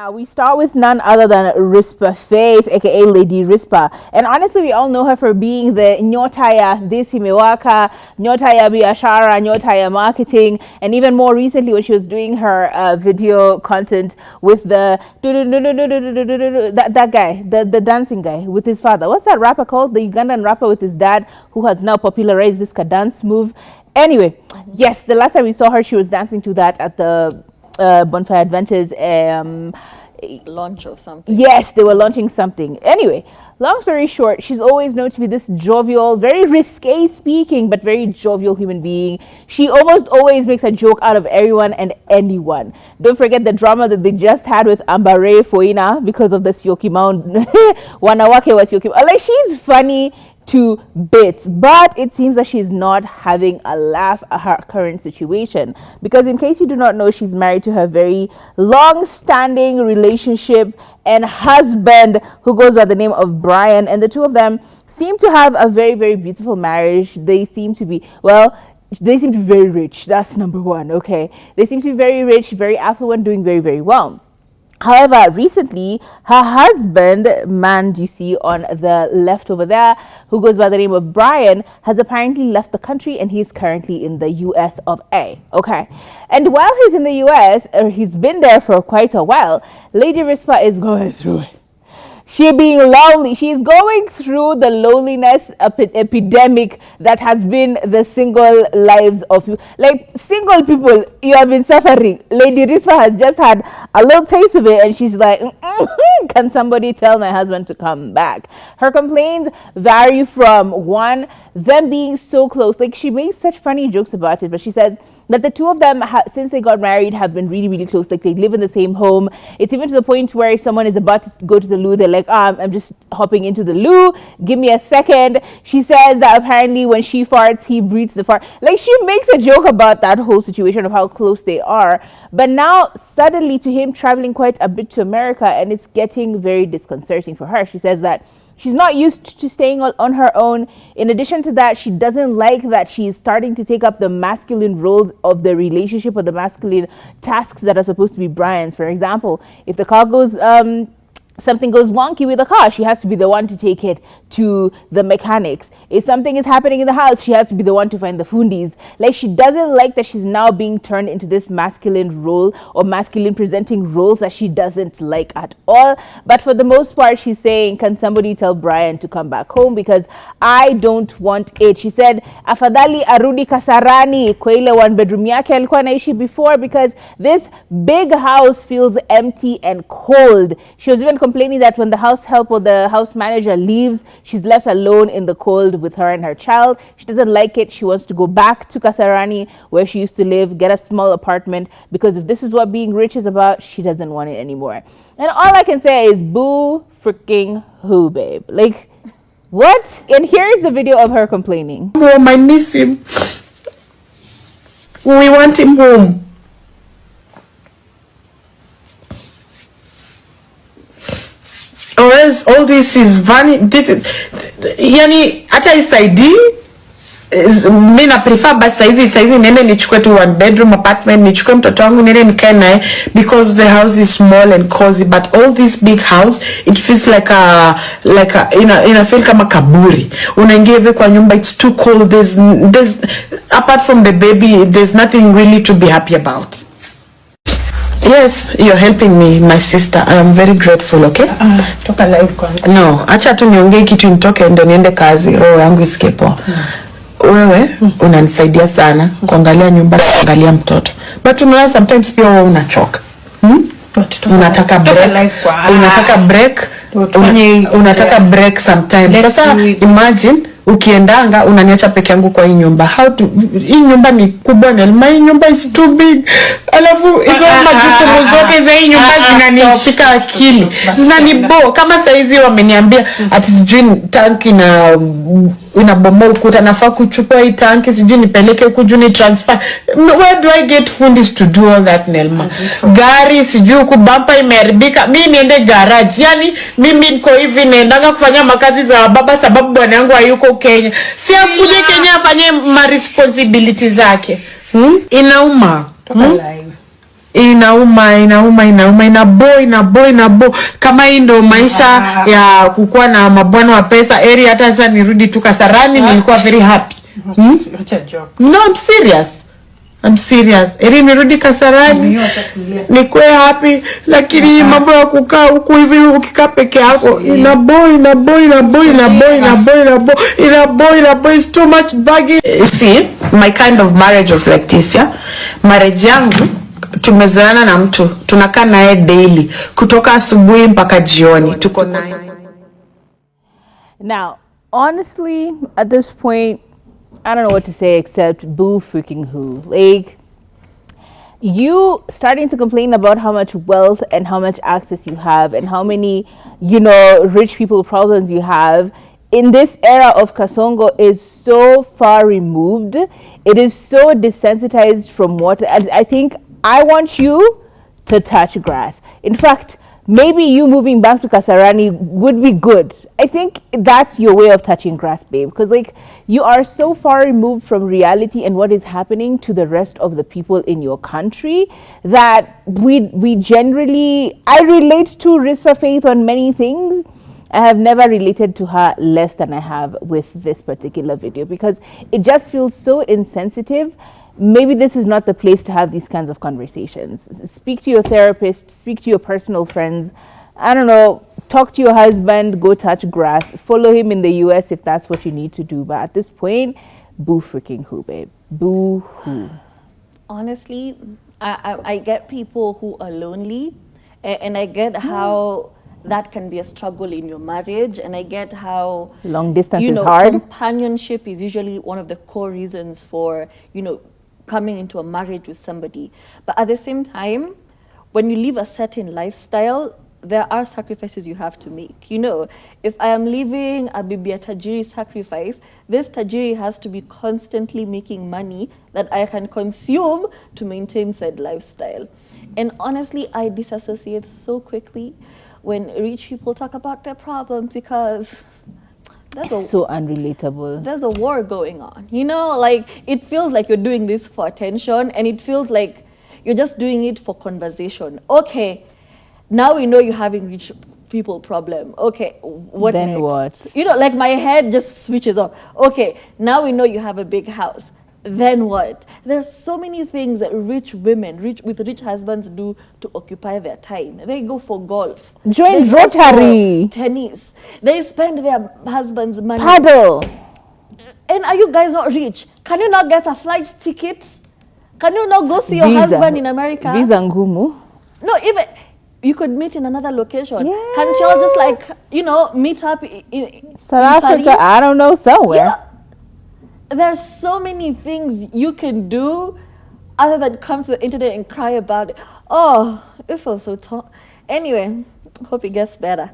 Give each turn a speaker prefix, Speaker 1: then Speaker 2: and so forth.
Speaker 1: We start with none other than Risper Faith, aka Lady Risper. And honestly, we all know her for being the nyota ya Desi Mewaka, nyota ya biashara, nyota ya marketing, and even more recently when she was doing her video content with the that guy, the dancing guy with his father. What's that rapper called? The Ugandan rapper with his dad who has now popularized this dance move. Anyway, yes, the last time we saw her, she was dancing to that at the Bonfire Adventures
Speaker 2: launch of something.
Speaker 1: Yes, they were launching something. Anyway, long story short, she's always known to be this jovial, very risque speaking, but very jovial human being. She almost always makes a joke out of everyone and anyone. Don't forget the drama that they just had with Ambare Foina because of the Syokimau. Wanawake wa Syokimau. Like, she's funny to bits, but it seems that she's not having a laugh at her current situation, because in case you do not know, she's married to her very long-standing relationship and husband who goes by the name of Brian, and the two of them seem to have a very, very beautiful marriage. They seem to be very rich. That's number one. Okay, they seem to be very rich, very affluent, doing very, very well. However, recently, her husband, man you see on the left over there, who goes by the name of Brian, has apparently left the country and he's currently in the US of A. Okay. And while he's in the US, or he's been there for quite a while, Lady Risper is going through it. She being lonely. She's going through the loneliness epidemic that has been the single lives of you. Like, single people, you have been suffering. Lady Risper has just had a little taste of it and she's like, can somebody tell my husband to come back? Her complaints vary from, one, them being so close. Like, she makes such funny jokes about it, but she said that the two of them, since they got married, have been really, really close. Like, they live in the same home. It's even to the point where if someone is about to go to the loo, they're like, I'm just hopping into the loo. Give me a second. She says that apparently when she farts, he breathes the fart. Like, she makes a joke about that whole situation of how close they are. But now, suddenly, to him traveling quite a bit to America, and it's getting very disconcerting for her. She says that she's not used to staying on her own. In addition to that, she doesn't like that she's starting to take up the masculine roles of the relationship or the masculine tasks that are supposed to be Brian's. For example, if the car goes, something goes wonky with the car, she has to be the one to take it to the mechanics. If something is happening in the house, she has to be the one to find the fundis. Like, she doesn't like that she's now being turned into this masculine role or masculine presenting roles that she doesn't like at all. But for the most part, she's saying, can somebody tell Brian to come back home because I don't want it. She said, afadhali arudi Kasarani kwa ile one bedroom yake alikuwa anaishi before, because this big house feels empty and cold. She was even complaining that when the house help or the house manager leaves, she's left alone in the cold with her and her child. She doesn't like it. She wants to go back to Kasarani where she used to live, get a small apartment, because if this is what being rich is about, she doesn't want it anymore. And all I can say is boo freaking who, babe. Like, what? And here's the video of her complaining.
Speaker 3: Mom, I miss him. We want him home. Or else all this is vanity. This is, yani, hata isaidi, mimi na prefer basi saizi nene nichukue tu one bedroom apartment, nichukue mtoto wangu nene nikae naye, because the house is small and cozy. But all this big house, it feels like a ina feel kama kaburi. Unaingia hivi kwa nyumba, it's too cold. There's apart from the baby, there's nothing really to be happy about. Yes, you're helping me, my sister. I am very grateful, okay?
Speaker 1: Toka live kwanza.
Speaker 3: No, acha tu niongee kitu nitoke ndo niende kazi, roho yangu isikie poa. Wewe unanisaidia sana kuangalia nyumba, kuangalia mtoto. But unaona sometimes pia wewe unachoka. Unataka break. Unataka break sometimes. Sasa imagine ukiendanga unaniacha peke yangu kwa hii nyumba. Hii nyumba ni kubwa na my nyumba is too big. Alafu hizo majukumu zote za hii nyumba zinanishika akili. Zinanibo kama saizi wameniambia ati sijui tanki na unabomoa ukuta, nafaa kuchukua hii tanki sijui nipeleke huku juu ni transfer. Where do I get fundis to do all that, Nelma? Gari sijui huku bumper imeharibika, mimi niende garage. Yani mimi niko hivi naendanga kufanya makazi za baba sababu bwana yangu hayuko Kenya. Si akuje Kenya afanye ma responsibilities zake. Inauma. inauma, inabo. Kama hii ndo maisha ya kukuwa na mabwana wa pesa, hata sasa nirudi tu Kasarani, nilikuwa very happy. No, I'm serious. Nirudi Kasarani, nikuwe happy, lakini mambo ya kukaa huku hivi ukikaa peke yako, inabo. It's too much baggage. See, my kind of marriage was like this, yeah? Marriage yangu, tumezoeana na mtu, tunakaa naye daily, kutoka asubuhi mpaka jioni, tuko naye.
Speaker 1: Now, honestly, at this point, I don't know what to say except boo freaking who. Like, you starting to complain about how much wealth and how much access you have and how many, rich people problems you have in this era of Kasongo is so far removed. It is so desensitized from what I think. I want you to touch grass. In fact, maybe you moving back to Kasarani would be good. I think that's your way of touching grass, babe. Because like you are so far removed from reality and what is happening to the rest of the people in your country that we generally, I relate to Risper Faith on many things. I have never related to her less than I have with this particular video because it just feels so insensitive. Maybe this is not the place to have these kinds of conversations. Speak to your therapist, speak to your personal friends. I don't know, talk to your husband, go touch grass, follow him in the US if that's what you need to do. But at this point, boo freaking who, babe. Boo who.
Speaker 2: Honestly, I get people who are lonely and I get how that can be a struggle in your marriage, and I get how
Speaker 1: long distance is hard.
Speaker 2: Companionship is usually one of the core reasons for, coming into a marriage with somebody. But at the same time, when you live a certain lifestyle, there are sacrifices you have to make. If I am living a Bibia Tajiri sacrifice, this Tajiri has to be constantly making money that I can consume to maintain said lifestyle. And honestly, I disassociate so quickly when rich people talk about their problems because
Speaker 1: it's so unrelatable.
Speaker 2: There's a war going on. Like it feels like you're doing this for attention and it feels like you're just doing it for conversation. Okay, now we know you're having rich people problem. Okay, what
Speaker 1: then
Speaker 2: next?
Speaker 1: What?
Speaker 2: Like my head just switches off. Okay, now we know you have a big house. Then what? There's so many things that rich women, with rich husbands do to occupy their time. They go for golf.
Speaker 1: Join Rotary.
Speaker 2: Tennis. They spend their husband's money.
Speaker 1: Paddle.
Speaker 2: And are you guys not rich? Can you not get a flight ticket? Can you not go see your husband in America?
Speaker 1: Visa ngumu.
Speaker 2: No, even you could meet in another location.
Speaker 1: Yeah.
Speaker 2: Can't y'all just meet up in
Speaker 1: South Africa?
Speaker 2: Paris?
Speaker 1: I don't know, somewhere.
Speaker 2: There's so many things you can do other than come to the internet and cry about it. Oh, it feels so tough. Anyway, hope it gets better.